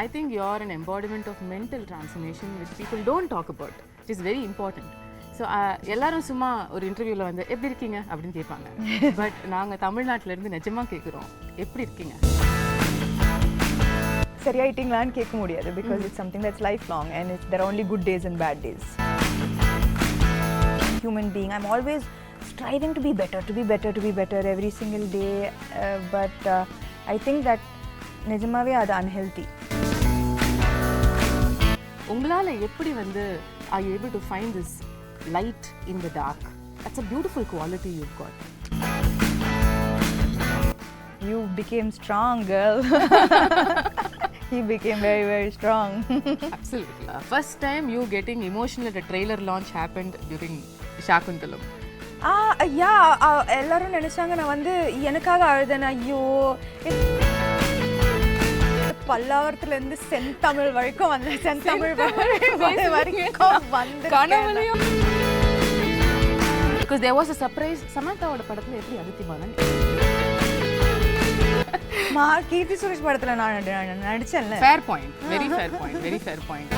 I think you're an embodiment of mental transformation which people don't talk about, which is very important. So எல்லாரும் சும்மா ஒரு இன்டர்வியூவில் வந்து எப்படி இருக்கீங்க அப்படின்னு கேட்பாங்க. பட் நாங்கள் தமிழ்நாட்டிலேருந்து நிஜமாக கேட்குறோம், எப்படி இருக்கீங்க? சரியாயிட்டீங்களான்னு கேட்க முடியாது, because it's something that's lifelong and it's there only good days and bad days. Human being, I'm always striving to be better every single day, but I think that நிஜமாவே அது unhealthy. உங்களால் எப்படி வந்து are you able to find this light in the dark? That's a beautiful quality you've got. You became strong, girl. He became very, very strong. Absolutely. First time you getting emotional at a trailer launch happened during Shaakuntalam. எல்லாரும் நினைச்சாங்க நான் வந்து எனக்காக அழுதேன். ஐயோ, பல்லாவரத்துல இருந்து செந்தமிழ் வரைக்கும் வந்த செந்தமிழ் வரைக்கும் வந்து கனவுலையும். Because there was a surprise. சமந்தாவோட படத்துல எப்படி அதித்தி பாலன் கீர்த்தி சுரேஷ் படத்துல நான் நடிச்சேன்ல. Fair point, very fair point, very fair point.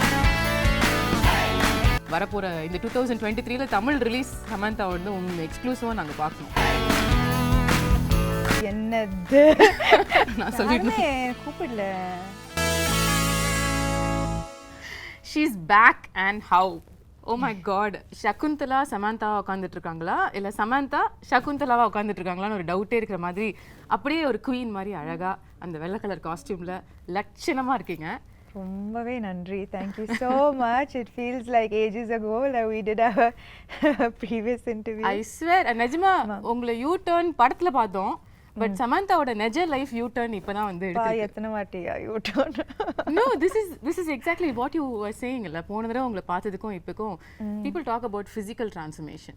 வரப்போற இந்த 2023ல தமிழ் ரிலீஸ் சமந்தா வந்து உங்க எக்ஸ்க்ளூசிவா நாங்க பார்க்கணும். என்னது நான் சொல்லிட்டேன், கூப்பிடல. She's back and how? Oh my god. Shakuntala சமந்தாவா உட்காந்துட்டு இருக்காங்களா இல்ல சமந்தா ஷகுந்தலாவா உட்காந்துட்டு இருக்காங்களான்னு ஒரு டவுட்டே இருக்கிற மாதிரி அப்படியே ஒரு குயின் மாதிரி அழகா அந்த வெள்ளை கலர் காஸ்டியூம்ல லட்சணமா இருக்கீங்க. ரொம்பவே நன்றி. Thank you so much. It feels like ages ago that we did our previous interview. I swear. நிஜமா உங்களை யூ டர்ன் படத்துல பார்த்தோம். பட் சமந்தாவோட நெஜ லைஃப் யூ டர்ன் இப்பதான் வந்து எடுத்து எத்தனை வாட்டியா U turn? No, this is exactly what you were saying. இல்ல போன தடவை உங்களை பார்த்ததுக்கும் இப்போக்கும் people talk about physical transformation.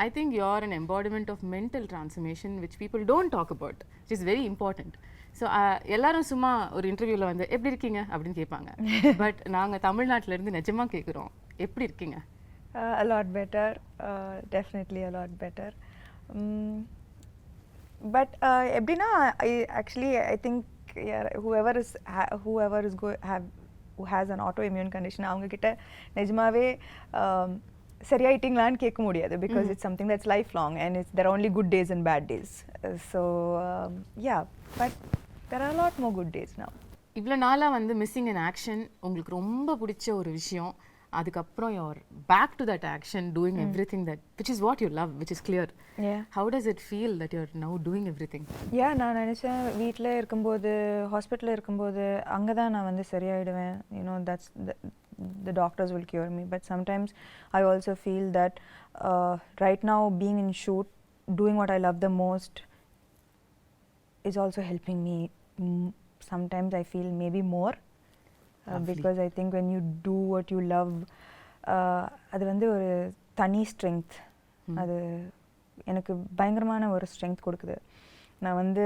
I think you're an embodiment of mental transformation which people don't talk about, which is very important. So எல்லாரும் சும்மா ஒரு இன்டர்வியூவில் வந்து எப்படி இருக்கீங்க அப்படின்னு கேட்பாங்க. பட் நாங்கள் தமிழ்நாட்டிலேருந்து நிஜமாக கேட்குறோம், எப்படி இருக்கீங்க? A lot better, definitely a lot better. But எப்படின்னா I think whoever who has an autoimmune condition அவங்க கிட்ட நிஜமாவே சரியாயிட்டீங்களான்னு கேட்க முடியாது, because it's something that's lifelong and it's there are only good days and bad days. So yeah, but there are a lot more good days now. இவ்வளோ நாளாக வந்து missing in action உங்களுக்கு ரொம்ப பிடிச்ச ஒரு விஷயம், அதுக்கப்புறம் you're back to that action doing everything that which is what you love, which is clear. Yeah. How does it feel that you're now doing everything? Yeah, நான் நினைச்சேன் வீட்டில் இருக்கும்போது ஹாஸ்பிட்டலில் இருக்கும்போது அங்கே தான் நான் வந்து சரியாயிடுவேன். You know, that's the doctors will cure me, but sometimes I also feel that right now being in shoot, doing what I love the most is also helping me. Sometimes I feel maybe more, because I think when you do what you love, அது வந்து ஒரு தனி strength. அது எனக்கு பயங்கரமான ஒரு strength கொடுக்குது. நான் வந்து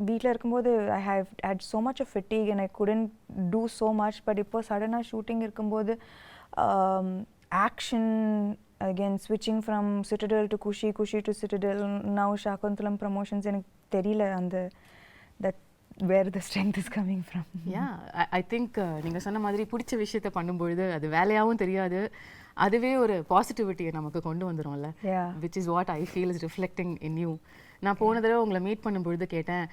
வீட்டில் இருக்கும்போது I have had so much of fatigue and I couldn't do so much, but இப்போ சடனாக ஷூட்டிங் இருக்கும்போது action, again switching from Citadel to Kushi to Citadel, now Shaakuntalam promotions, எனக்கு தெரியல அந்த that where the strength is coming from. Yeah, I think நீங்கள் சொன்ன மாதிரி பிடிச்ச விஷயத்தை பண்ணும்பொழுது அது வேலையாகவும் தெரியாது, அதுவே ஒரு பாசிட்டிவிட்டியை நமக்கு கொண்டு வந்துடும்ல. which is what I feel is reflecting in you. நான் போன தடவை உங்களை மீட் பண்ணும்பொழுது கேட்டேன்,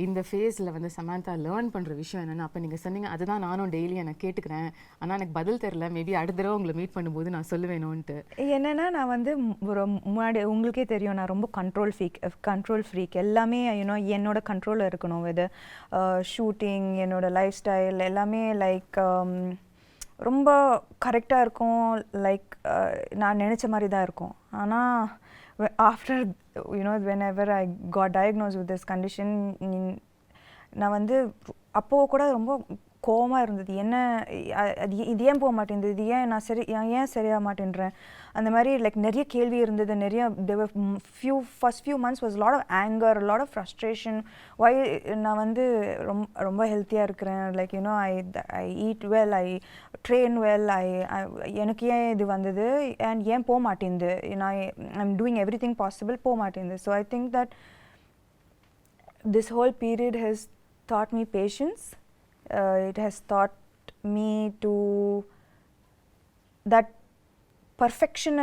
இந்த ஃபேஸில் வந்து சமந்தா லேர்ன் பண்ணுற விஷயம் என்னென்னு. அப்போ நீங்கள் சொன்னீங்க அதுதான் நானும் டெய்லி எனக்கு கேட்டுக்கிறேன், ஆனால் எனக்கு பதில் தெரில, மேபி அடுத்த தடவை உங்களை மீட் பண்ணும்போது நான் சொல்லுவேணும்ன்ட்டு. என்னென்னா நான் வந்து ஒரு முன்னாடி உங்களுக்கே தெரியும், நான் ரொம்ப கண்ட்ரோல் ஃப்ரீக். எல்லாமே யூனோ என்னோட கண்ட்ரோலில் இருக்கணும். வித் ஷூட்டிங், என்னோட லைஃப் ஸ்டைல் எல்லாமே லைக் ரொம்ப கரெக்டாக இருக்கும். லைக் நான் நினச்ச மாதிரி தான் இருக்கும். ஆனால் after, you know, whenever I got diagnosed with this condition, நான் வந்து அப்போது கூட ரொம்ப கோவமாக இருந்தது. என்ன இது ஏன் போக மாட்டேங்குது, இது ஏன் நான் ஏன் சரியாக மாட்டேன்றேன், அந்த மாதிரி லைக் நிறைய கேள்வி இருந்தது. நிறைய first few months was a lot of anger, a lot of frustration. why நான் வந்து ரொம்ப ஹெல்த்தியாக இருக்கிறேன், like you know I eat well, I train well, எனக்கு ஏன் இது வந்தது and ஏன் போக மாட்டேங்குது, I'm doing everything possible, போக மாட்டேங்குது. So I think that this whole period has taught me patience. it has taught me to that perfection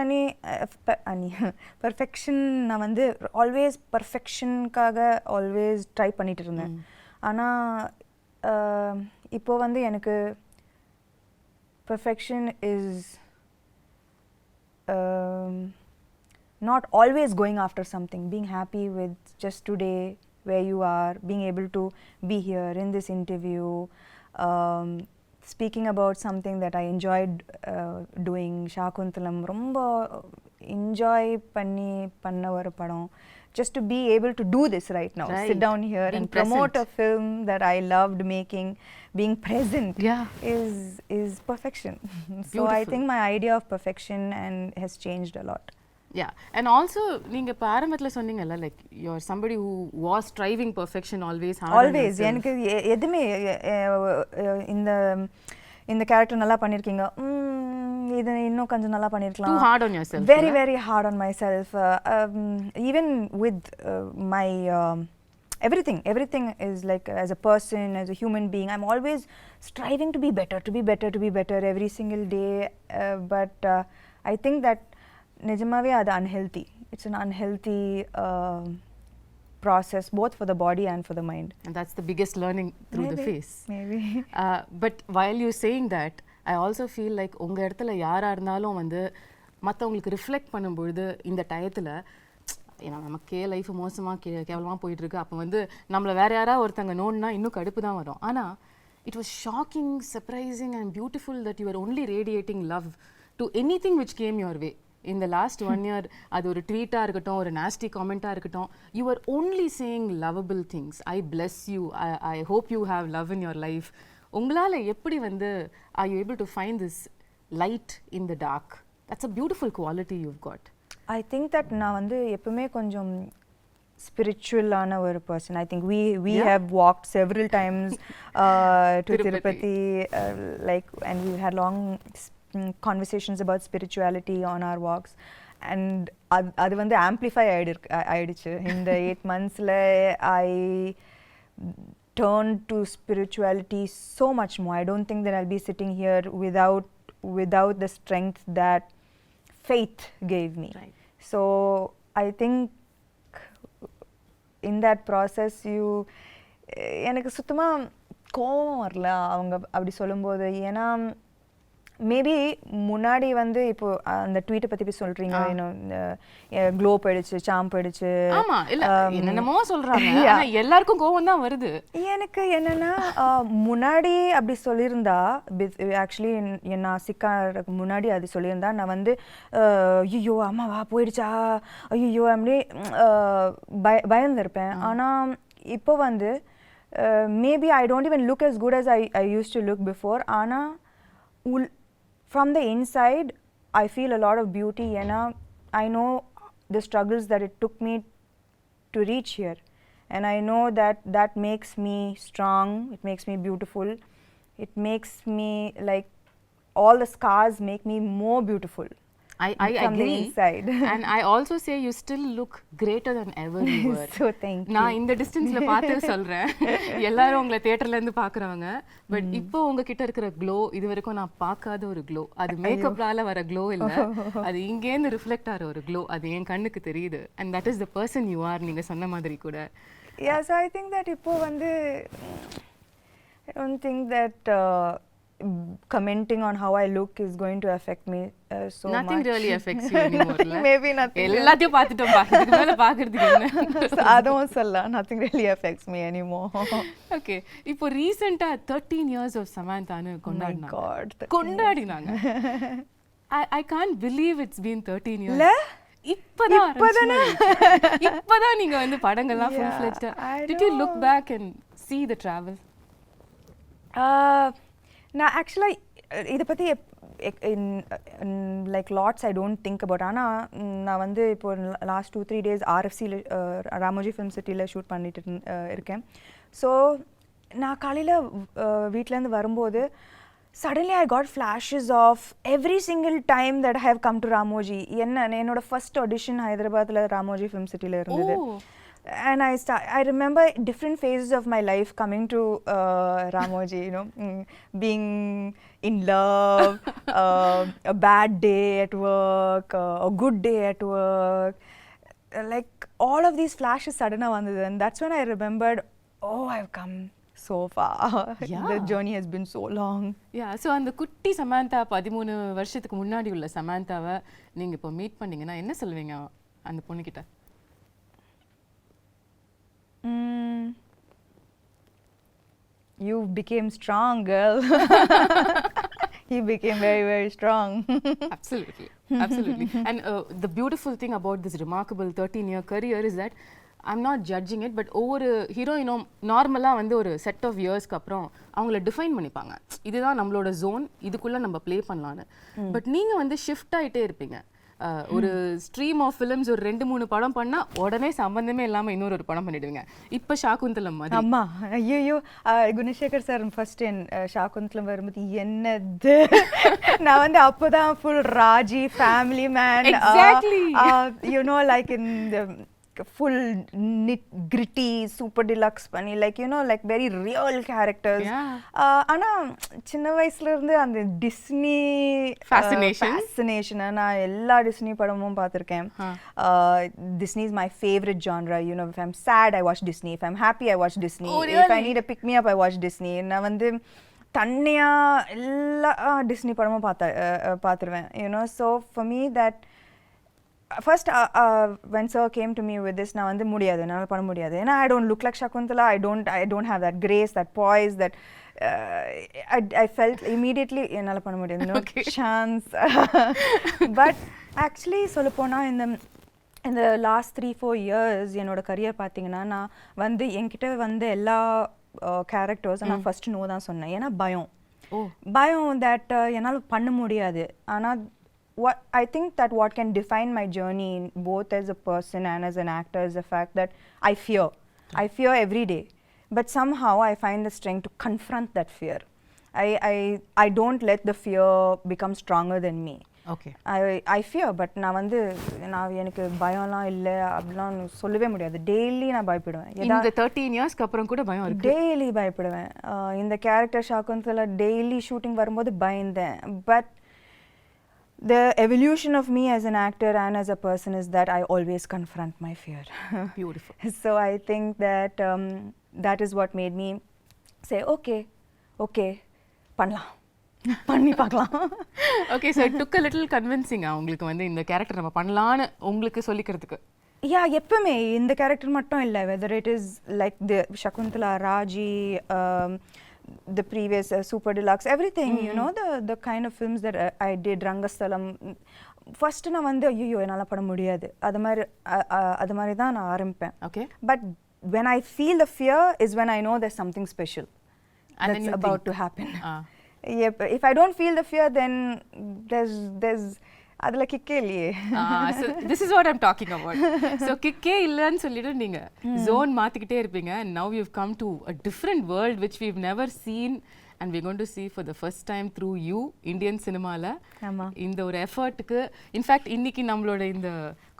perfection நான் வந்து always perfectionக்காக always try பண்ணிட்டு இருந்தேன். ஆனால் இப்போ வந்து எனக்கு perfection is not always going after something, being happy with just today where you are, being able to be here in this interview, speaking about something that I enjoyed doing. Shaakuntalam romba enjoy panna ஒரு படம். Just to be able to do this right now, sit down here being and promote a film that I loved making, being present is perfection. So I think my idea of perfection has changed a lot. Yeah, and also நீங்க இப்ப ஆரம்பத்துல சொன்னீங்கல்ல, like you're somebody who was striving perfection always. எனக்கு எதுமே இந்த character நல்லா பண்ணிருக்கீங்க, இது இன்னும் கொஞ்சம் நல்லா பண்ணிருக்கலாம். Too hard on yourself. Very hard on myself. Even with my everything is like as a person, as a human being, I'm always striving to be better every single day. But I think that nijamave adu unhealthy. It's an unhealthy process both for the body and for the mind. And that's the biggest learning through the phase. Maybe. But while you're saying that, I also feel like உங்க இடத்துல யாரா இருந்தாலும் வந்து மற்றவங்களுக்கு reflect பண்ணும்பொழுது இந்த டயத்தில் ஏன்னா நமக்கே லைஃப் மோசமாக கேவலமாக போயிட்டுருக்கு, அப்போ வந்து நம்மளை வேறு யாராவது ஒருத்தங்க நோண்டுனா இன்னும் கடுப்பு தான் வரும். ஆனால் it was shocking, surprising and beautiful that you were only radiating love to anything which came your way. In the last 1 year, அது ஒரு ட்வீட்டாக இருக்கட்டும், ஒரு nasty comment-ஆக இருக்கட்டும், you were only saying lovable things. I bless you, I hope you have love in your life. உங்களால் எப்படி வந்து are you able to find this light in the dark? That's a beautiful quality you've got. I think that நான் வந்து எப்பவுமே கொஞ்சம் spiritual-ஆன ஒரு person. I think we have walked several times to Tirupati, like, and we had long conversations about spirituality on our walks, and அது வந்து amplify ஆயிடுச்சு இந்த 8 monthsல. I turned to spirituality so much more. I don't think that I'll be sitting here without the strength that faith gave me. Right. So I think in that process எனக்கு சுத்தமா கோபம் வரல அவங்க அப்படி சொல்லும்போது. ஏன்னா மேபி முன்னாடி வந்து இப்போ அந்த ட்வீட்டை பத்தி சொல்றீங்க, க்ளோ போயிடுச்சு, சாம் போயிடுச்சு, ஆமா இல்ல என்னென்னமோ சொல்றாங்க, ஆனா எல்லாருக்கும் கோவம் தான் வருது. எனக்கு என்னன்னா முன்னாடி அப்படி சொல்லியிருந்தா, ஆக்சுவலி நான் சிக்காருக்கு முன்னாடி அது சொல்லியிருந்தா நான் வந்து ஐயோ அம்மாவா போயிடுச்சா, ஐயோ அப்படி பயந்துருப்பேன். ஆனால் இப்போ வந்து maybe I don't even look as good as I used to look before. ஆனால் from the inside I feel a lot of beauty, and I know the struggles that it took me to reach here, and I know that makes me strong, it makes me beautiful, it makes me like all the scars make me more beautiful. I agree. And I also say you still look greater than ever you were. So thank you. நான் இந்த டிஸ்டன்ஸ்ல பார்த்து சொல்றேன், எல்லாரும் உங்களை தியேட்டர்ல இருந்து பாக்குறாங்க, பட் இப்போ உங்ககிட்ட இருக்கிற க்ளோ இது வரைக்கும் நான் பார்க்காத ஒரு க்ளோ. அது மேக்கப்னால வர க்ளோ இல்ல, அது இங்கேருந்து ரிஃப்ளெக்ட் ஆகிற ஒரு க்ளோ. அது என் கண்ணுக்கு தெரியுது. And that is the person you are. நீங்க சொன்ன மாதிரி கூட. Yes, I think that இப்போ வந்து I don't think that commenting on how I look is going to affect me so nothing much. Nothing really affects you anymore. Maybe nothing. எல்லாத்தையும் பார்த்துட்டோம், இதுக்கு மேல பார்க்கிறதுக்கு என்ன? அதுவும் சொல்லலாம், nothing really affects me anymore. Okay, இப்போ ரீசெண்டா 13 years of Samanthaன்னு கொண்டாடினாங்க. Oh my God. கொண்டாடினாங்க. I can't believe it's been 13 years. இல்ல? இப்பதான் நீங்க வந்து படங்கள்லாம் full fledged. Did you look back and see the travel? நான் ஆக்சுவலாக இதை பற்றி like lots I don't think about. ஆனால் நான் வந்து இப்போ லாஸ்ட் 2-3 days RFCயில் ராமோஜி ஃபிலிம் சிட்டியில் ஷூட் பண்ணிட்டு இருக்கேன். ஸோ நான் காலையில் வீட்டிலேருந்து வரும்போது suddenly I got flashes of every single time that I have come to Ramoji. என்னோட ஃபர்ஸ்ட் ஆடிஷன் ஹைதராபாத்தில் ராமோஜி ஃபிலிம் சிட்டியில் இருந்தது. and I remember different phases of my life coming to Ramoji, you know, being in love, a bad day at work, a good day at work, like all of these flashes suddenly vandhathu, and that's when I remembered, oh, I've come so far. Yeah. The journey has been so long. Yeah, so அந்த குட்டி சமந்தா 13 வருஷத்துக்கு முன்னாடி உள்ள சமந்தாவை நீங்க இப்போ meet பண்ணீங்கன்னா என்ன சொல்லுவீங்க அந்த பொண்ணுகிட்ட? You became strong, girl. You became very, very strong. Absolutely, absolutely. And the beautiful thing about this remarkable 13-year career is that I'm not judging it, but ஒவ்வொரு ஹீரோயினும் நார்மலாக வந்து ஒரு செட் ஆஃப் இயர்ஸ்க்கு அப்புறம் அவங்கள டிஃபைன் பண்ணிப்பாங்க, இதுதான் நம்மளோட ஜோன், இதுக்குள்ளே நம்ம ப்ளே பண்ணலான்னு. பட் நீங்கள் வந்து ஷிஃப்ட் ஆகிட்டே இருப்பீங்க. ஒரு ஸ்ட்ரீம் ஆஃப் ஃபிலிம்ஸ் ஒரு 2-3 படம் பண்ணால் உடனே சம்பந்தமே இல்லாமல் இன்னொரு படம் பண்ணிடுவீங்க. இப்போ ஷாகுந்தலம் மாதிரி. அம்மா ஐயோ, குணசேகர் சார் ஃபர்ஸ்ட் என் ஷாகுந்தலம் வரும்போது என்னது, நான் வந்து அப்போதான் full Raji family man, you know like in full gritty super deluxe பண்ணி, like you know, like very real characters. ஆனா சின்ன வயசுல இருந்து அந்த டிஸ்னி fascination நான் எல்லா டிஸ்னி படமும் பார்த்திருக்கேன். Disney is my favorite genre. You know, if I'm sad I watch Disney, if I'm happy I watch Disney. Oh, really? If I need a pick me up I watch Disney. நான் வந்து தன்னையா எல்லா Disney படமும் பார்த்துருவேன். You know, so for me that first when sir came to me with this, na vandu mudiyadhu, ennaala panna mudiyadhu, ena I don't look like Shakuntala, I don't have that grace, that poise, that I felt immediately ennaala panna mudiyadhu, no chance. But actually solla pona in the last 3-4 years enoda career pathina na vandu enkitta vanda ella characters na first no da sonna, ena bayam that ennaala panna mudiyadhu. Ana what I think that what can define my journey both as a person and as an actor is the fact that I fear every day, but somehow I find the strength to confront that fear. I don't let the fear become stronger than me. Okay. I fear, but நான் வந்து நான் எனக்கு பயம்லாம் இல்லை அப்படிலாம் சொல்லவே முடியாது. Daily நான் பயப்படுவேன். இந்த 13 இயர்ஸ்க்கு அப்புறம் கூட பயம் இருக்கு? டெய்லி பயப்படுவேன். இந்த கேரக்டர் ஷாகுந்தலா டெய்லி ஷூட்டிங் வரும்போது பயந்தேன். But the evolution of me as an actor and as a person is that I always confront my fear. Beautiful. So I think that that is what made me say okay பண்ணலாம், பண்ணி பார்க்கலாம். Okay, so it took a little convincing உங்களுக்கு வந்து இந்த character நம்ம பண்ணலாம்னு உங்களுக்கு சொல்லிக்கிறதுக்கு? Yeah, எப்பவுமே இந்த கேரக்டர் மட்டும் இல்லை, whether it is like the Shakuntala, Raji, the previous super deluxe, everything, you know, the kind of films that I did, Rangasthalam, first na vandu ayyo enala pada mudiyadhu adu mari da na aarambpen. Okay, but when I feel the fear is when I know there's something special and that's about to happen. Yep, if I don't feel the fear then there's adla kikke illiye. So this is what I'm talking about. So kikke illannu sollidu neenga zone maathikite irpinga, and now you've come to a different world which we've never seen and we're going to see for the first time through you, Indian cinema la. இந்த ஒரு எஃபர்ட்டுக்கு in fact இன்னைக்கு நம்மளோட இந்த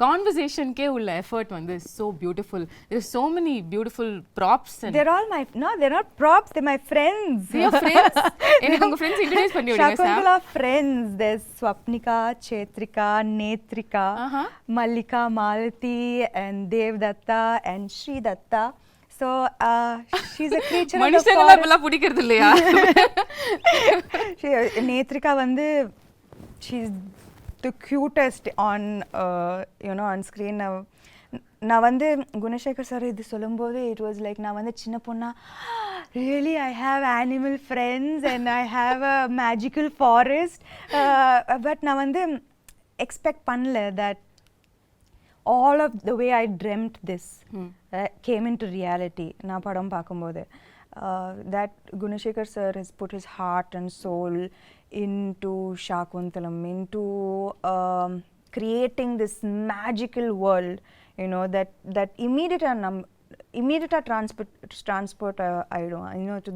கான்வர்சேஷன்க்கே உள்ள effort வந்து so beautiful. There's so many beautiful props and they're all my they're not props, they're my friends. Your friends? எனக்கு உங்க friends introduce பண்ணி விடுங்க sir. Shakuntala friends, there's Swapnika, Chetrika, Netrika, Mallika, Malati and Devdatta and Sri Datta. So she's a creature of the forest. மனுஷங்கள பல பிடிக்கிறது இல்லையா? Netrika வந்து she's the cutest on you know, on screen. நான் வந்து Gunasekar sir இது சொல்லும்போது it was like நான் வந்து சின்ன பொண்ணா really I have animal friends and I have a magical forest, but நான் வந்து expect பண்ணல that all of the way I dreamt this came into reality. Na padam paakumbodhu that Gunashekar sir has put his heart and soul into Shaakuntalam, into creating this magical world, you know, that immediate transport I don't know, you know, to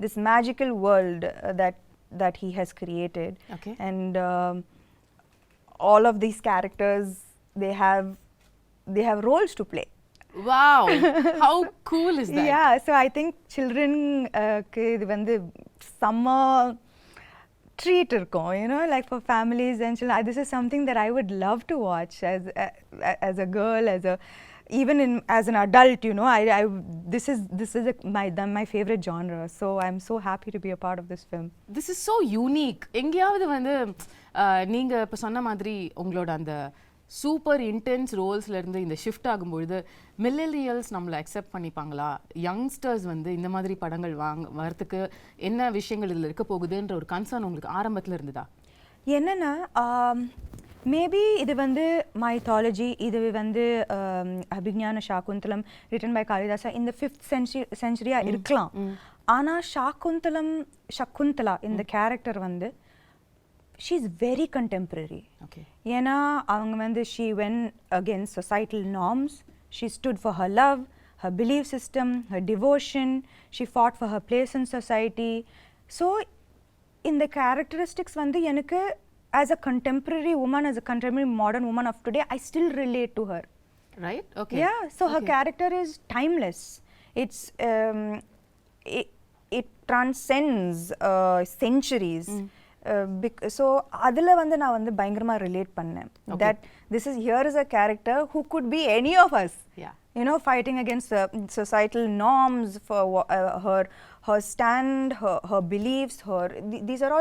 this magical world that he has created. Okay. And all of these characters they have roles to play. Wow, how cool is that? Yeah, so I think children இது வந்து summer treat இருக்கும், you know, like for families and children. This is something that I would love to watch as a girl, even as an adult, you know. This is my favorite genre, so I'm so happy to be a part of this film. This is so unique. எங்கேயாவது வந்து நீங்க இப்ப சொன்ன மாதிரி உங்களோட அந்த super intense ரோல்ஸ்ல இருந்து இந்த ஷிஃப்ட் ஆகும்பொழுது மில்லேனியல்ஸ் நம்மளை அக்செப்ட் பண்ணிப்பாங்களா, யங்ஸ்டர்ஸ் வந்து இந்த மாதிரி படங்கள் வரத்துக்கு என்ன விஷயங்கள் இதில் இருக்க போகுதுன்ற ஒரு கன்சர்ன் உங்களுக்கு ஆரம்பத்தில் இருந்ததா? என்னன்னா மேபி இது வந்து மைத்தாலஜி, இது வந்து அபிஞான ஷாக்குந்தலம் ரிட்டன் பை காளிதாசா இந்த 5th century இருக்கலாம். ஆனால் சகுந்தலா இந்த கேரக்டர் வந்து she is very contemporary. Okay. ஏன்னா அவங்க வந்து she went against societal norms, she stood for her love, her belief system, her devotion, she fought for her place in society. So இந்த characteristics வந்து எனக்கு as a contemporary woman, as a contemporary modern woman of today, I still relate to her. Right? Okay. Yeah, so her character is timeless. It's it transcends centuries. So அதில் வந்து நான் வந்து பயங்கரமாக relate பண்ணேன். That here is a character who could be any of us. Yeah. You know, fighting against societal norms for her stand, her beliefs, these are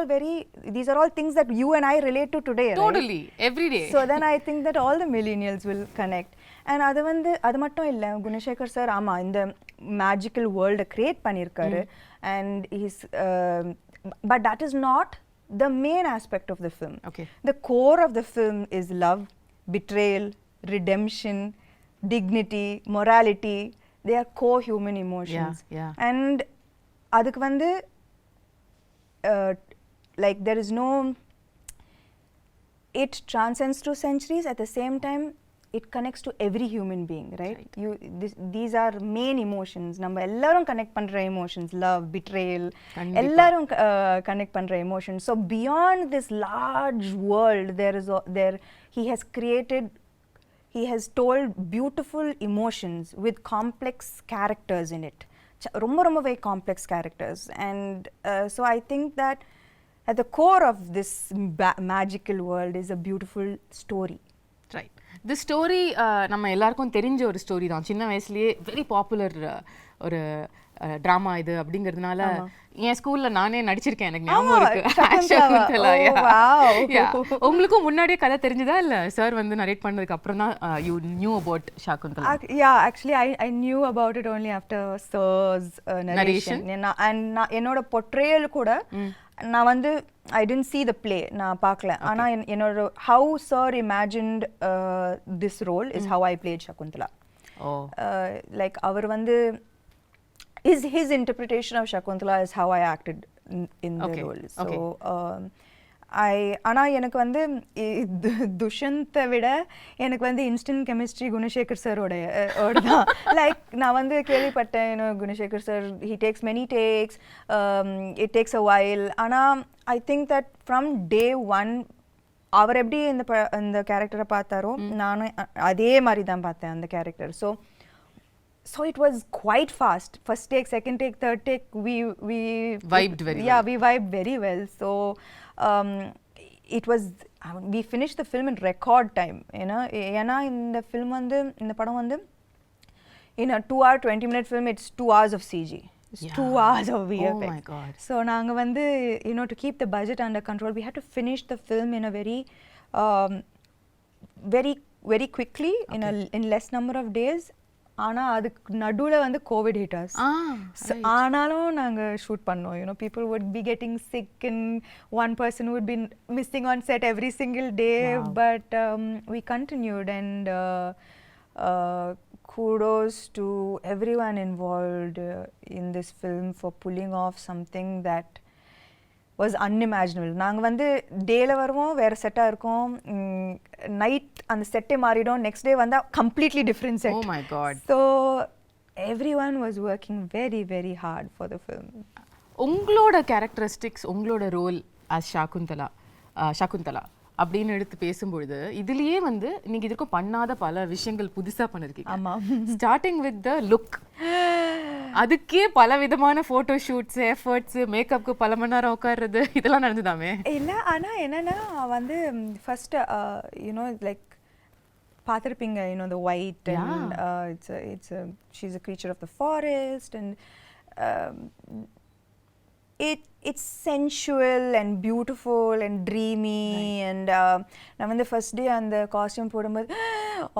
all things that you and I relate to today. Totally, right? every day. So then I think that all the millennials will connect. And அது மட்டும் இல்லை, Gunasekar sir இந்த magical வேர்ல்டை create பண்ணியிருக்காரு. And but that is not the main aspect of the film. Okay. The core of the film is love, betrayal, redemption, dignity, morality. They are core human emotions. Yeah. And adukku vandu like there is no, it transcends through centuries. At the same time, it connects to every human being, right? These are main emotions. நம்ம எல்லாரும் connect பண்ற emotions, love, betrayal, எல்லாரும் connect பண்ற emotions. So beyond this large world, he has told beautiful emotions with complex characters in it. ரொம்ப very complex characters. And so I think that at the core of this magical world is a beautiful story. Right. The story நம்ம எல்லாருக்கும் தெரிஞ்ச ஒரு story தான். சின்ன வயசுலயே very popular ஒரு drama இது அப்படிங்கிறதுனால என் ஸ்கூல்ல நானே நடிச்சிருக்கேன், எனக்கு ஞாபகம் இருக்கு. ஷாகுந்தலா. உங்களுக்கும் முன்னாடியே கதை தெரிஞ்சதா இல்ல சார் வந்து நரேட் பண்ணதுக்கு அப்புறம் தான் you knew about Shaakuntalam? Yeah, actually I knew about it only after sir's narration. And என்னோட portrayal கூட நான் வந்து I didn't see the play, நான் பார்க்கல. ஆனா என்னோட how sir imagined this role is how I played Shaakuntala. Like அவர் வந்து his interpretation of Shaakuntala is how I acted in the role. So ஆனா எனக்கு வந்து துஷந்தை விட எனக்கு வந்து இன்ஸ்டன்ட் கெமிஸ்ட்ரி குணசேகர் சாரோட தான். லைக் நான் வந்து கேள்விப்பட்டேன், Gunasekar sir he takes many takes, it takes a while. ஆனால் I think that from day one அவர் எப்படி இந்த கேரக்டரை பார்த்தாரோ நானும் அதே மாதிரி தான் பார்த்தேன் அந்த character. So it was quite fast. First take, second take, third take, we vibed very well. Yeah, we vibed very well. So it was, we finished the film in record time, you know. ஏன்னா இந்த film வந்து இந்த படம் வந்து in a 2 hour 20-minute film, it's 2 hours of CG. It's 2 hours of VFX. Oh my God. So நாங்க வந்து, you know, to keep the budget under control, we had to finish the film in a very quickly, in less number of days. ஆனால் அதுக்கு நடுவில் வந்து Covid hit as. ஆனாலும் நாங்கள் shoot பண்ணோம். You know people would be getting sick and one person would be missing on set every single day. But we continued and kudos to everyone involved in this film for pulling off something that was unimaginable. நாங்கள் வந்து டேல வருவோம், வேறு செட்டாக இருக்கும், night அந்த செட்டே மாறிடும், நெக்ஸ்ட் டே வந்தால் completely different set. Oh my God. So everyone was working very very hard for the film. உங்களோட கேரக்டரிஸ்டிக்ஸ், உங்களோட ரோல் as ஷாகுந்தலா அப்படின்னு எடுத்து பேசும்பொழுது இதுலயே வந்து நீங்க இதுக்கும் பண்ணாத பல விஷயங்கள் புதுசா பண்ணிருக்கீங்க. ஆமா. ஸ்டார்டிங் வித் த லுக், அதுக்கே பல விதமான போட்டோ ஷூட்ஸ், எஃபர்ட்ஸ், மேக்கப்க்கு பல மணி நேரம் உட்கார்றது இதெல்லாம் நடந்துதாமே? இல்ல, ஆனா என்னன்னா வந்து ஃபர்ஸ்ட் லைக் பார்த்திருப்பீங்க, the white and she's a creature of the forest and it's sensual and beautiful and dreamy, right. And நான் வந்து first day அந்த costume போடும்போது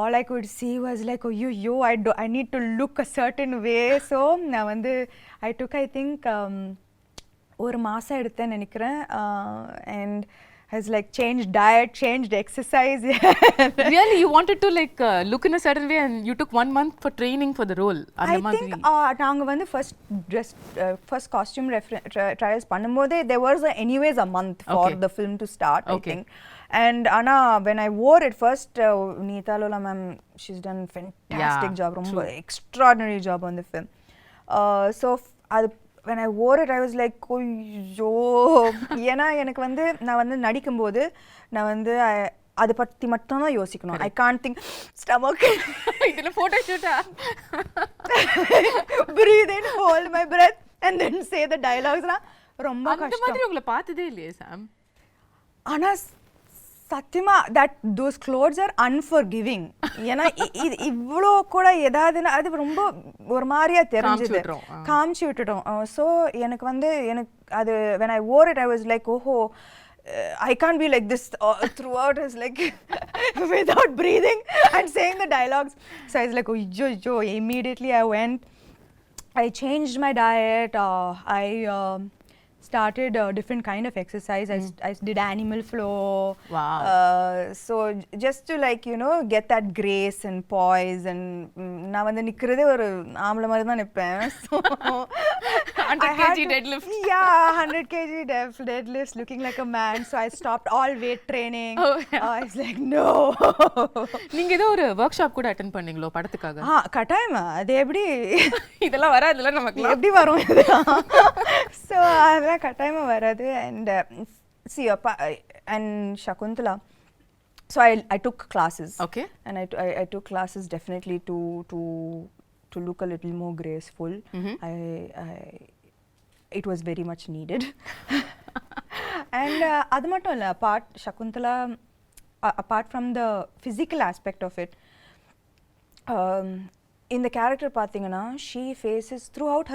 all I could see was like, oh yo I need to look a certain way. So நான் வந்து I took I think ஒரு மாசம் எடுத்தேன்னு நினைக்கிறேன், and has like changed diet, changed exercise. Really, you wanted to like look in a certain way and you took 1 month for training for the role? I think நாங்க வந்து first costume trials பண்ணும்போதே there was anyways a month for the film to start, I think. And Anna, when I wore it first, Neeta Lola ma'am, she's done fantastic job, ரொம்ப extraordinary job on the film. So when I wore it I was like, ஐயோ, ஏன்னா எனக்கு வந்து நான் வந்து நடிக்கும்போது நான் வந்து அதை பற்றி மட்டும் தான் யோசிக்கணும். I can't think stomach, இதுல photo ஷூட்டா, breathe in, hold my breath and then say the dialogues. ரொம்ப கஷ்டம். அந்த மாதிரி உங்களை பார்த்ததே இல்லையே சாம். ஆனா சத்தியமா those clothes are unforgiving. ஏன்னா இவ்வளோ கூட ஏதாவதுன்னா அது ரொம்ப ஒரு மாதிரியா தெரிஞ்சது, காமிச்சு விட்டுட்டோம். ஸோ எனக்கு வந்து அது when I wore it I was like, oh I can't be like this throughout. It's like without breathing and saying the dialogues. So I was like, oh, immediately I went, I changed my diet, I started a different kind of exercise. I did animal flow. Wow. So just to like get that grace and poise, and நான் வந்து நிக்கிறதே ஒரு ஆம்பளை மாதிரி தான் நிப்பேன். So 100 kg deadlift. Yeah, 100 kg deadlifts, looking like a man. So I stopped all weight training. I was like, no. நீங்க ஏதோ ஒரு workshop கூட attend பண்ணீங்களோ படத்துக்காக? கட்டாயமா. அது எப்படி இதெல்லாம் வராதுல நமக்கு, எப்படி வரும் இதெல்லாம்? So அதெல்லாம் கட்டாயமா வராது. And see and Shaakuntalam, so I took classes. Okay. And I took classes definitely to look a little more graceful. It was very much needed. And அது மட்டும் இல்ல, Shaakuntalam, apart from the physical aspect of it, in the character பாத்தீங்கன்னா she faces throughout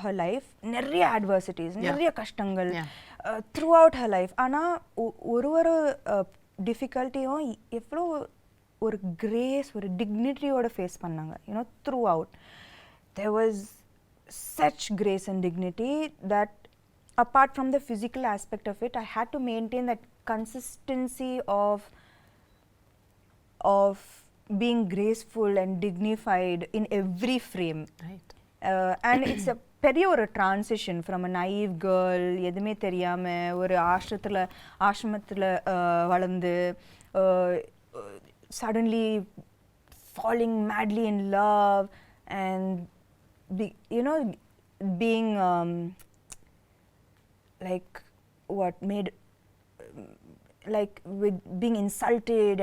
her life நிறைய adversities, நிறைய கஷ்டங்கள் throughout her life. ஆனா ஒரு டிஃபிகல்ட்டியும் எவ்வளோ ஒரு கிரேஸ், ஒரு டிக்னிட்டியோட ஃபேஸ் பண்ணாங்க. throughout there was such grace and dignity that apart from the physical aspect of it, I had to maintain that consistency of being graceful and dignified in every frame. Right. And it's a பெரிய ஒரு transition from a naive girl, எதுவுமே தெரியாம ஒரு ஆசிரமத்தில் வளர்ந்து suddenly falling madly in love and being like what made like with being insulted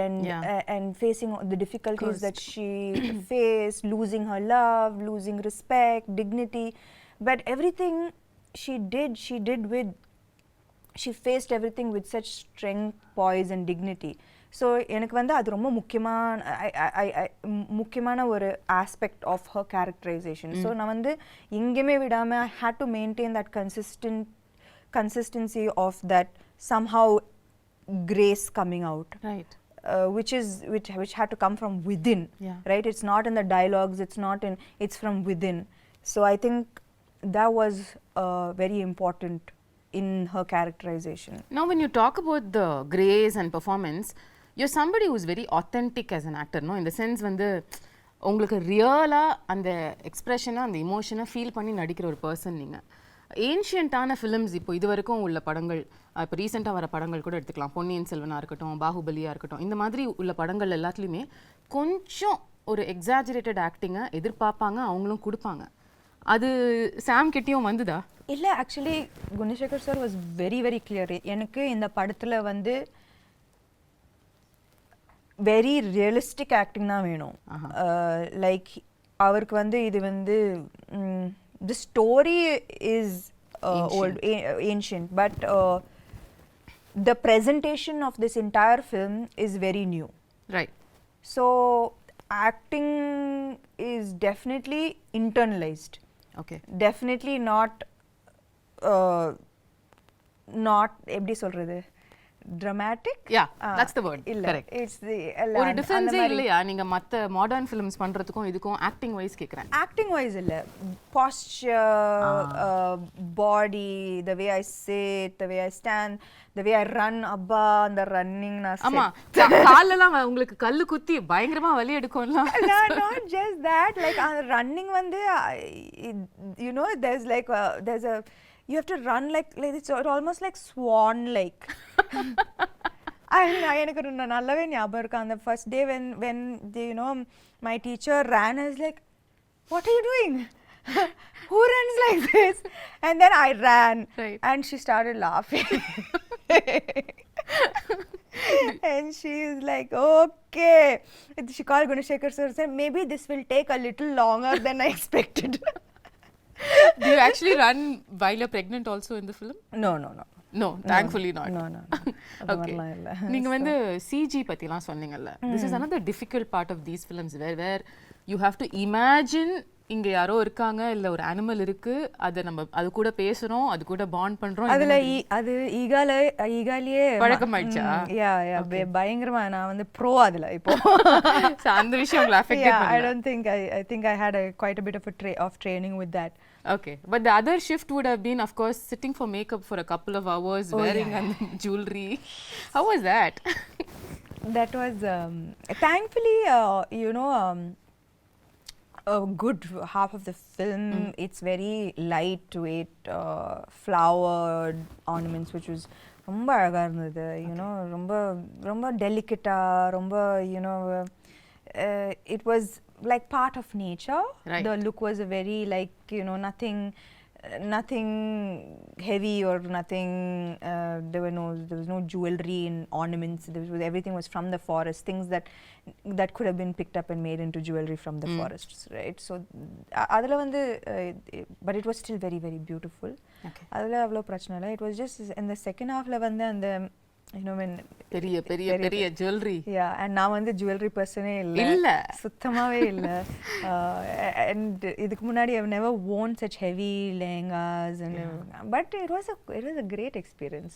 and facing the difficulties that she faced, losing her love, losing respect, dignity, but everything she faced everything with such strength, poise and dignity. So எனக்கு வந்து அது ரொம்ப முக்கியமான ஒரு aspect of her characterization. So நான் வந்து எங்கேயுமே விடாம I had to maintain that consistency of that somehow grace coming out, right? Which had to come from within, right? It's not in the dialogues, it's from within. So I think that was very important in her characterization. Now when you talk about the grace and performance, you're somebody who's very authentic as an actor, no? In the sense வந்து உங்களுக்கு ரியலா அந்த எக்ஸ்பிரஷனை, அந்த இமோஷனை feel பண்ணி நடிக்கிற ஒரு person நீங்க. ஏன்ஷியன்ட்டான ஃபிலிம்ஸ் இப்போ இது வரைக்கும் உள்ள படங்கள், இப்போ ரீசெண்டாக வர படங்கள் கூட எடுத்துக்கலாம், பொன்னியின் செல்வனாக இருக்கட்டும், பாகுபலியாக இருக்கட்டும், இந்த மாதிரி உள்ள படங்கள் எல்லாத்துலேயுமே கொஞ்சம் ஒரு எக்ஸாஜரேட்டட் ஆக்டிங்கை எதிர்பார்ப்பாங்க, அவங்களும் கொடுப்பாங்க. அது சாம் கிட்டேயும் வந்துதா? இல்லை, actually Gunasekar sir was very very clear. எனக்கு இந்த படத்தில் வந்து very realistic acting தான் வேணும். Like அவருக்கு வந்து இது வந்து the story is old, ancient, but the presentation of this entire film is very new. Right. So acting is definitely internalized. Okay. Definitely not எப்படி சொல்றது, dramatic. Yeah, that's the word. Correct. It's the ஒரு டிஃபரன்ஸே இல்லையா நீங்க மத்த modern films பண்றதுக்கும் இதுக்கும் acting wise கேக்குறேன். Acting wise இல்ல, posture, body, the way I sit, the way I stand, the way I run, abba அந்த running நான் ஆமா கால்லலாம் உங்களுக்கு கல்லு குத்தி பயங்கரமா வலி எடுக்கும்ல. not just that, like running வந்து you know there's like there's a you have to run like it's almost like swan like. எனக்கு நல்லாவே ஞாபகம் இருக்கு அந்த first day when you know my teacher ran, I was like, what are you doing? Who runs like this? And then I ran. Right. And she started laughing. And she is like, okay. She called Gunashekar sir and said, maybe this will take a little longer than I expected. Do you actually run while you're pregnant also in the film? No, thankfully not. No. Okay. நீங்க வந்து CG பத்திலாம் சொன்னீங்கல்ல. This is another difficult part of these films where you have to imagine இங்க யாரோ இருக்காங்க இல்ல ஒரு animal இருக்கு, அது கூட பேசுறோம், அது கூட பாண்ட் பண்றோம். அதுல அது ஈகாலியே பழக்கமாயிடுச்சா? பயங்கரமா நான் வந்து ப்ரோ அதுல இப்போ. அந்த விஷயம் உங்களை அஃபெக்ட் பண்ணல? I don't think I think I had quite a bit of training with that. Okay, but the other shift would have been, of course, sitting for makeup for a couple of hours, wearing jewelry. How was that? That was thankfully you know a good half of the film it's very lightweight flowered ornaments which was ரொம்ப அழகா இருந்தது. You know ரொம்ப டெலிகேட்டா ரொம்ப you know it was like part of nature. Right. The look was a very like you know nothing heavy or nothing there was no jewelry and ornaments. Everything was from the forest, things that could have been picked up and made into jewelry from the forests, right? So adula vandu but it was still very very beautiful. Okay. adula avlo prachana illa. It was just in the second half la vandu and you know when பெரிய jewelry. Yeah, and நான் வந்து jewelry person இல்ல சுத்தமாவே இல்ல. And இதுக்கு முன்னாடி I've never worn such heavy lehengas and but it was a great experience.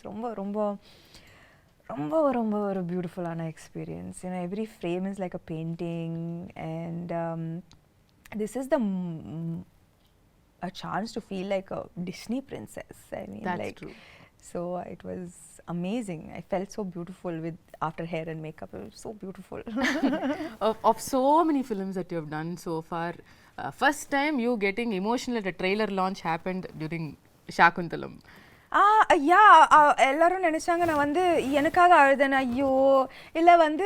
ரொம்ப ஒரு beautiful ஆன experience. You know, every frame is like a painting and this is a chance to feel like a Disney princess. I mean, that's like true. So it was amazing. I felt so beautiful after hair and makeup. It was so beautiful. of so many films that you have done so far, first time you getting emotional at a trailer launch happened during Shaakuntalam. எல்லாரும் நினைச்சாங்க நான் வந்து எனக்காக அழுதேன். ஐயோ இல்ல வந்து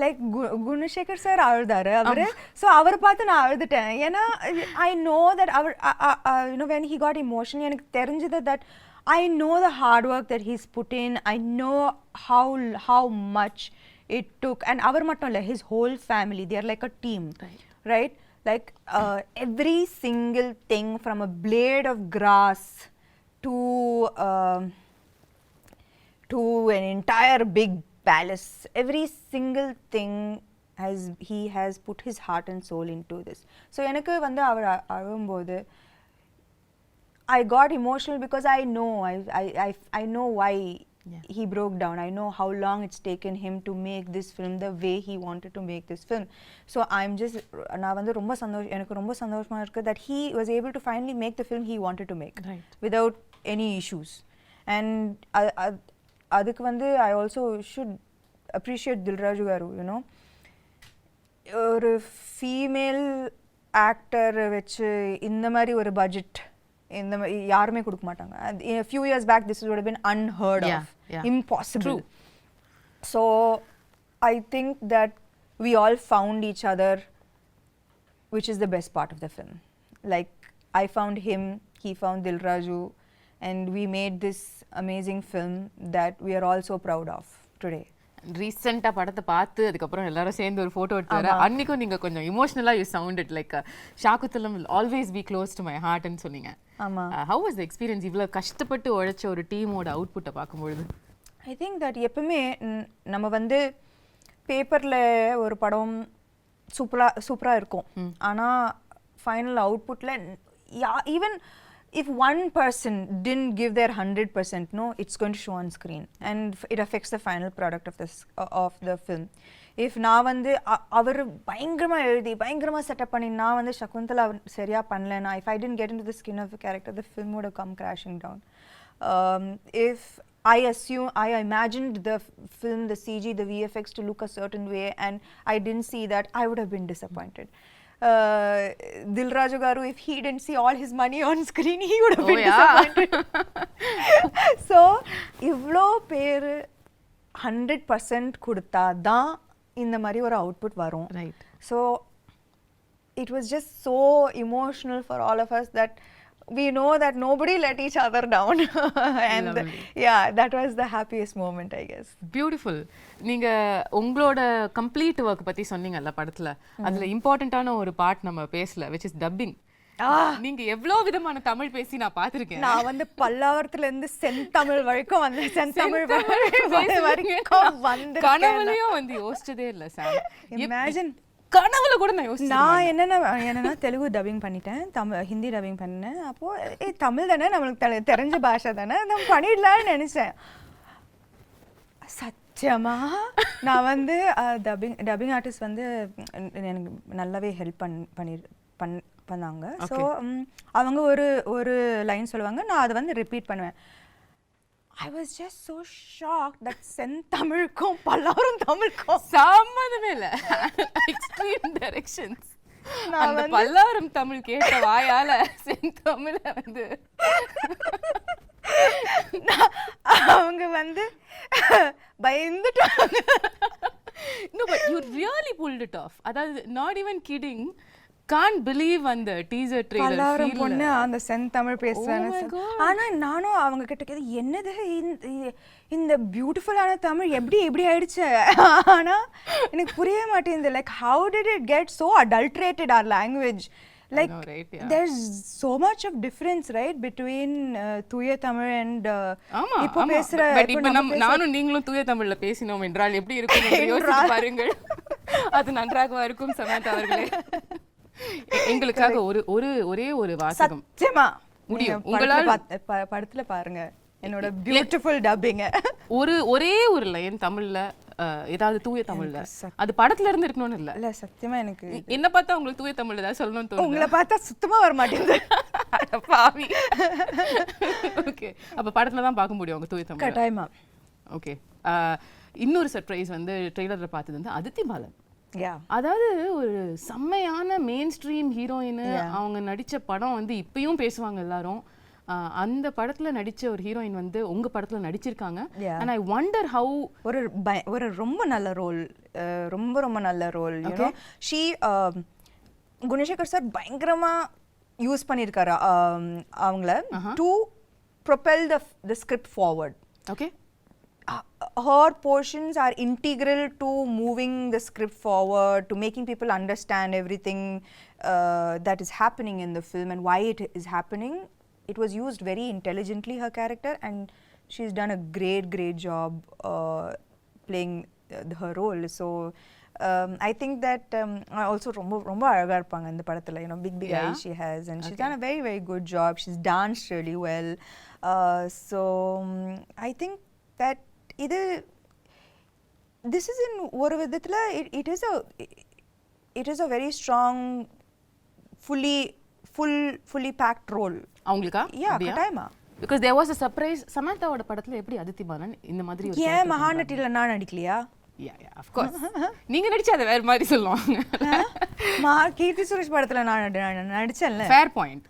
like Gunasekar sir அழுதாரு அவரு. ஸோ அவரை பார்த்து நான் அழுதுட்டேன். ஏன்னா ஐ நோ தட் அவர் you know when he got emotional எனக்கு தெரிஞ்சது that I know the hard work that he's put in. I know how much it took. And avar mattum illa, his whole family, they are like a team. Right? Like every single thing from a blade of grass to an entire big palace, every single thing he has put his heart and soul into this. So enakku vandu avar alumbodhu I got emotional because I know why he broke down. I know how long it's taken him to make this film the way he wanted to make this film. So I'm just நான் வந்து எனக்கு ரொம்ப சந்தோஷமா இருக்கு that he was able to finally make the film he wanted to make without any issues. And அதுக்கு வந்து I also should appreciate Dilraju garu, you know. ஒரு female actor வச்சு இந்த மாதிரி ஒரு பட்ஜெட் இந்த யாருமே கொடுக்க மாட்டாங்க. A few years back this would have been unheard of. Impossible. True. So I think that we all found each other, which is the best part of the film. Like I found him, he found Dilraju, and we made this amazing film that we are all so proud of today. ரீசெண்டா படத்தை பார்த்து அதுக்கப்புறம் எல்லாரும் சேர்ந்து ஒரு photo எடுத்து வர அன்னைக்கும் நீங்க கொஞ்சம் இமோஷனலா you sounded like Shaakuntalam will always be close to my heart ன்னு சொன்னீங்க. ஆமா. how was the experience இவ்ளோ கஷ்டப்பட்டு உழைச்ச ஒரு டீமோட அவுட்புட்டை பார்க்கும்பொழுது? ஐ திங்க் தட் எப்பவுமே நம்ம வந்து பேப்பர்ல ஒரு படம் சூப்பரா இருக்கும். ஆனா ஃபைனல் அவுட்புட்ல even if one person didn't give their 100%, no, it's going to show on screen and it affects the final product of the film. If நான் வந்து அவர் பயங்கரமா எழுதி பயங்கரமா செட்டப் பண்ணி நான் வந்து சகுந்தலா சரியா பண்ணலனா, if I didn't get into the skin of the character, the film would have come crashing down. If I imagined the film, the CG, the VFX to look a certain way and I didn't see that, I would have been disappointed. Dilraju garu, if he didn't see all his money on screen, he would have been disappointed. So ivlo per 100% கொடுத்தா தான் இந்த மாதிரி ஒரு output வரும். Right. So it was just so emotional for all of us that we know that nobody let each other down. And yeah, that was the happiest moment, I guess. Beautiful. நீங்க உங்களோட complete work பத்தி சொன்னீங்கல்ல படத்துல, அதுல இம்பார்ட்டன்ட்டான ஒரு part நம்ம பேசல, which is dubbing. நீங்க எவ்வளவு விதமான தமிழ் பேசி நான் பார்த்திருக்கேன். நான் வந்து பல்லாவரத்துல இருந்து செந்தமிழ் வரைக்கும் வந்து செந்தமிழ் வரைக்கும் வந்து கனவுலயும் வந்து யோசிச்சதே இல்ல சார். இமேஜின் கனவுல கூட நான் யோசிச்சேன். நான் என்னன்னா தெலுங்கு டப்பிங் பண்ணிட்டேன், ஹிந்தி டப்பிங் பண்ணேன். அப்போ தமிழ் தானே நம்மளுக்கு தெரிஞ்ச பாஷை தானே, நம்ம பண்ணிடலாம்னு நினைச்சேன். சத்தியமா நான் வந்து டப்பிங் ஆர்டிஸ்ட் வந்து எனக்கு நல்லாவே ஹெல்ப் பண்ணாங்க. ஸோ அவங்க ஒரு லைன் சொல்லுவாங்க, நான் அதை வந்து ரிப்பீட் பண்ணுவேன். I was just so shocked that செந்தமிழுக்கும் Pallavaram தமிழுக்கும் சம்மந்தமே இல்ல. Extreme directions. அந்த பல்லாவரம் தமிழ் கேட்ட வாயால செந்தமிழ வந்து அவங்க வந்து பயந்துட்டாங்க. No, but you really pulled it off. அதாவது not even kidding. Can't believe அந்த டீசர் ட்ரெய்லர் பல்லாவரம் பொண்ணு அந்த செந்தமிழ் பேசுறாங்க. ஆனா நானும் அவங்க கிட்ட கேது என்னது இந்த பியூட்டிஃபுல்லான தமிழ் எப்படி ஆயிடுச்சு. ஆனா எனக்கு புரிய மாட்டேங்குது. Like how did it get so adulterated our language? Like know, right? Yeah. There's so much of difference, right, between தூய தமிழ் and இப்போ பேசுற. இப்போ நானும் நீங்களும் தூய தமிழ்ல பேசினோம் என்றால் எப்படி இருக்கும் என்று யோசித்து பாருங்கள். அது நன்றாக இருக்கும் சமந்தா அவர்களே. எங்களுக்காக ஒரே ஒரு வாசகம் சத்தியமா முடியும் உங்களால படத்துல பாருங்க என்னோட பியூட்டிஃபுல் டப்பிங். ஒரே ஒரு லைன் தமிழ்ல, ஏதாவது தூய தமிழ்ல, அது படத்துல இருந்து இருக்கணும்னு இல்ல. சத்தியமா எனக்கு என்ன பார்த்தா உங்களுக்கு தூய தமிழ்ல ஏதாவது சொல்லணும்னு தோணுது? உங்களை பார்த்தா சுத்தமா வர மாட்டேங்குது. பாவி. ஓகே, அப்ப படத்துல தான் பார்க்க முடியும் உங்க தூய தமிழ். கட்டாயமா. ஓகே, இன்னொரு சர்ப்ரைஸ் வந்து ட்ரெய்லர்ல பார்த்தது வந்து அதித்தி பாலன். Yeah. அதாவது ஒரு செம்மையான மெயின் ஸ்ட்ரீம் ஹீரோயின். அவங்க நடிச்ச படம் வந்து இப்பயும் பேசுவாங்க எல்லாரும். அந்த படத்துல நடிச்ச ஒரு ஹீரோயின் வந்து உங்க படத்துல நடிச்சிருக்காங்க. and I wonder how ஒரு ரொம்ப நல்ல ரோல், ரொம்ப நல்ல role. you know she Gunasekhar sir பயங்கரமா யூஸ் பண்ணிருக்காரு அவங்கள to propel the script forward. Okay. Her portions are integral to moving the script forward, to making people understand everything that is happening in the film and why it is happening. It was used very intelligently, her character, and she's done a great job playing her role. So I think that also ரொம்ப அழகா இருப்பாங்க இந்த படத்துல. You know, big eyes she has, and she's done a very good job. She's danced really well. So I think that this is in ஒரு விதத்துல it is a very strong fully packed role. அவங்களுக்கா? Yeah, கட்டாயமா. because there was a surprise. சமந்தாவோட படத்துல எப்படி அதித்தி பாலன் இந்த மாதிரி ஒரு ஏன் மகாநட்டில நான் நடிக்கலையா? yeah of course. நீங்க நடிச்சா அது வேற மாதிரி சொல்லுவாங்க. கீர்த்தி சுரேஷ் படத்துல நான் நடிச்சேன்ல. fair point,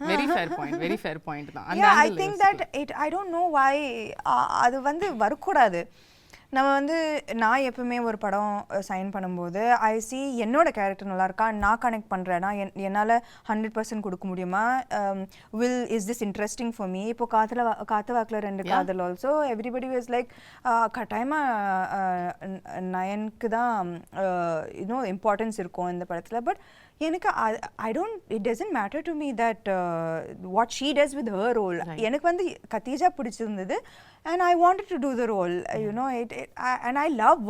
very fair point தான். Yeah, I think that I don't know why அது வந்து வரக்கூடாது. நம்ம வந்து நான் எப்பவுமே ஒரு படம் சைன் பண்ணும்போது ஐ சி என்னோட கேரக்டர் நல்லா இருக்கா, நான் கனெக்ட் பண்ணுறேன்னா என்னால் 100% கொடுக்க முடியுமா, is this interesting for me. இப்போ காத்து வாக்கில் 2 காதல் ஆல்சோ எவ்ரிபடி வாஸ் லைக் கட்டாயமாக நயனுக்கு தான் இம்பார்ட்டன்ஸ் இருக்கும் இந்த படத்தில். பட் எனக்கு it doesn't matter to me that what she does with her role. எனக்கு வந்து கத்தீஜா பிடிச்சிருந்தது and I wanted to do the role. And I loved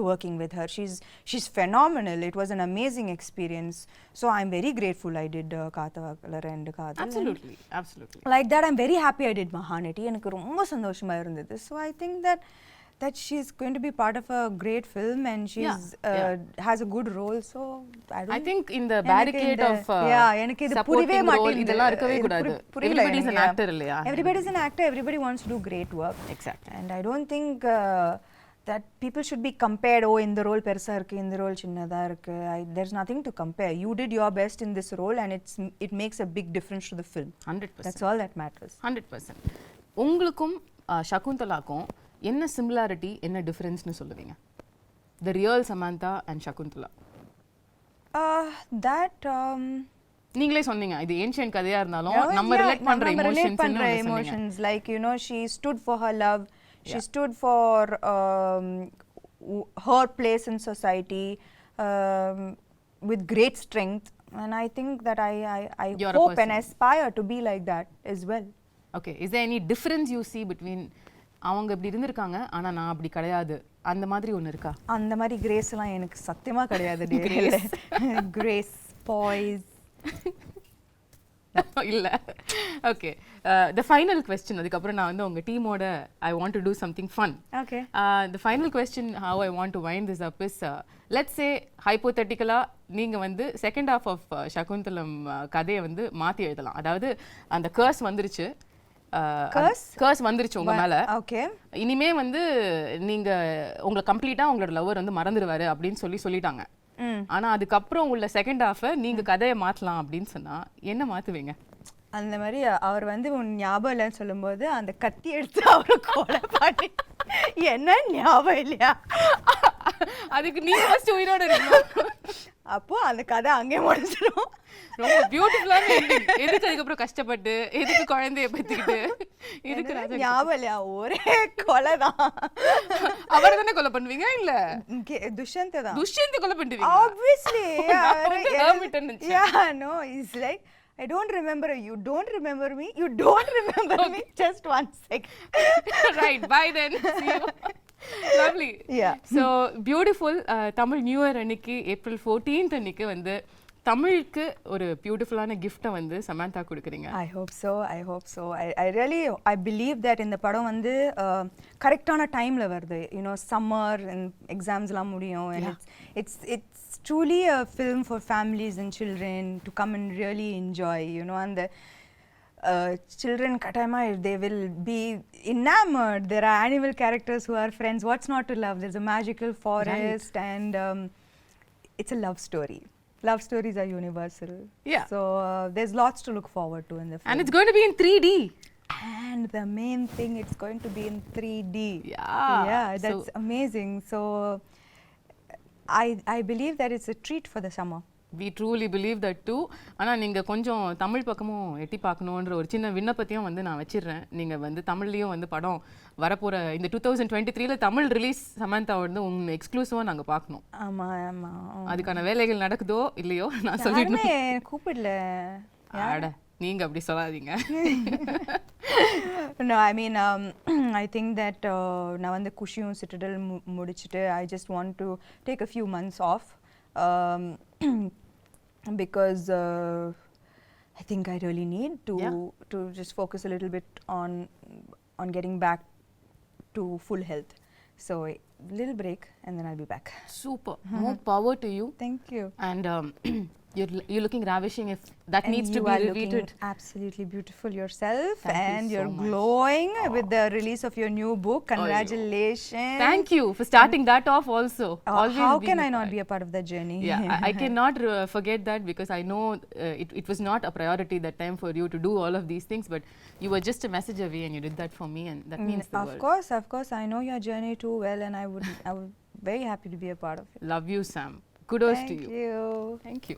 working with her. She's phenomenal. It was an amazing experience. So I'm very grateful I did Kaathavakala and Kaadhal. Absolutely. Like that, I'm very happy I did Mahanati. எனக்கு ரொம்ப சந்தோஷமா இருந்தது. So I think that she's going to be part of a great film and she's has a good role. So I think in the barricade of எனக்கு இது புரியவே மாட்டேங்குது. இதெல்லாம் இருக்கவே கூடாது. Everybody is an actor இல்லையா? Everybody is an actor. Everybody wants to do great work. Exactly. And I don't think that people should be compared. இந்த role பெருசா இருக்கு, இந்த ரோல் சின்னதா இருக்கு. There's nothing to compare. You did your best in this role and it makes a big difference to the film. 100%. That's all that matters. 100%. உங்களுக்கும் சகுந்தலாக்கும் என்ன similarity, என்ன டிஃபரன்ஸ்னு சொல்லுவீங்க? The real Samantha and Shaakuntala. நீங்களே சொன்னீங்க இது ancient கதையா இருந்தாலும் நம்ம ரிலேட் பண்ற emotions like she stood for her love, she stood for her place in society with great strength, and I think that I hope and aspire to be like that as well. Okay, is there any difference you see between அவங்க இப்படி இருந்திருக்காங்க ஆனா நான் அப்படி கிடையாது, அந்த மாதிரி ஒன்று இருக்கா? அந்த மாதிரி கிரேஸ் எல்லாம் எனக்கு சத்தியமா கிடையாது. கிரேஸ் பாய்ஸ் இல்ல. ஓகே, the final question, அதுக்கப்புறம் நான் வந்து உங்க டீமோட I want to do something fun. Okay. The final question how I want to wind this up is let's say hypothetically நீங்க வந்து செகண்ட் ஹாஃப் ஆஃப் சகுந்தலம் கதையை வந்து மாத்தி எழுதலாம். அதாவது அந்த கர்ஸ் வந்துருச்சு, கர்ஸ் வந்துருச்சு உங்க மேல. ஓகே, இனிமே வந்து நீங்க உங்களை கம்ப்ளீட்டா உங்களோட லவர் வந்து மறந்துடுவாரு அப்படின்னு சொல்லிட்டாங்க. ஆனா அதுக்கப்புறம் உள்ள செகண்ட் ஹாஃப் நீங்க கதையை மாத்தலாம் அப்படின்னு சொன்னா என்ன மாத்துவீங்க? அந்த மாதிரி அவர் வந்து உன் ஞாபகம் இல்லைன்னு சொல்லும்போது அந்த கத்தி எடுத்து அவரை கொலை பண்ணி என்ன ஞாபகம் இல்லையா, அதுக்கு நீங்க ஃபர்ஸ்ட் உயிரோட இருக்கணும். அப்போ அந்த கதை அங்கே முடிஞ்சிடும். ரொம்ப பியூட்டிஃபுல்லான எண்டிங். எதுக்கு அதுக்கப்புறம் கஷ்டப்பட்டு எதுக்கு குழந்தைய பத்திக்கிட்டு இதுக்கு ஞாபகம் இல்லையா, ஒரே கொலை தான். அவரை தானே கொலை பண்ணுவீங்க? இல்ல துஷ்யந்தை தான். துஷ்யந்தை கொலை பண்ணுவீங்க obviously. Yeah, no, it's like I don't remember you, don't remember me, you don't remember me, just 1 second. Right, bye then, see you. Lovely. Yeah. So beautiful. Tamil New Year அன்னைக்கு April 14th அன்னைக்கு வந்து தமிழுக்கு ஒரு பியூட்டிஃபுல்லான கிஃப்ட்டை வந்து சமந்தா கொடுக்குறீங்க. I hope so. I really believe that இந்த படம் வந்து கரெக்டான டைம்ல வருது. சம்மர் and எக்ஸாம்ஸ்லாம் முடியும், and it's truly a film for families and children to come and really enjoy. And the children katayama, they will be enamored. There are animal characters who are friends. What's not to love? There's a magical forest, right. And it's a love story. Love stories are universal. Yeah. So there's lots to look forward to in the film. And it's going to be in 3D. And the main thing, it's going to be in 3D. Yeah. That's amazing. So I believe that it's a treat for the summer. We truly believe that too. ஆனால் நீங்கள் கொஞ்சம் தமிழ் பக்கமும் எட்டி பார்க்கணுன்ற ஒரு சின்ன விண்ணப்பத்தையும் வந்து நான் வச்சிடுறேன். நீங்கள் வந்து தமிழ்லேயும் வந்து படம் வரப்போகிற இந்த 2023 தமிழ் ரிலீஸ் சமந்தா வந்து உங்கள் எக்ஸ்க்ளூசிவாக நாங்கள் பார்க்கணும். ஆமாம். அதுக்கான வேலைகள் நடக்குதோ இல்லையோ நான் சொல்லிடுறேன். கூப்பிடல ஆட, நீங்கள் அப்படி சொல்லாதீங்க. No, I mean, I think that நான் வந்து குஷியும் சிட்டடல் முடிச்சுட்டு I just want to take a few months off. Because I think I really need to just focus a little bit on getting back to full health. So a little break and then I'll be back. Super. More power to you. Thank you. And you're looking ravishing. If that And needs to you be are repeated. looking absolutely beautiful yourself. Thank you And so you're much. glowing with the release of your new book. Ayyo. Congratulations. Thank you for starting that off also. Always How being can a I not part. be a part of that journey? Yeah, I cannot forget that, because I know it was not a priority that time for you to do all of these things, but you were just a message away and you did that for me, and that means the world. Of course. I know your journey too well, and I would very happy to be a part of it. Love you, Sam. Kudos to Thank you. you. Thank you.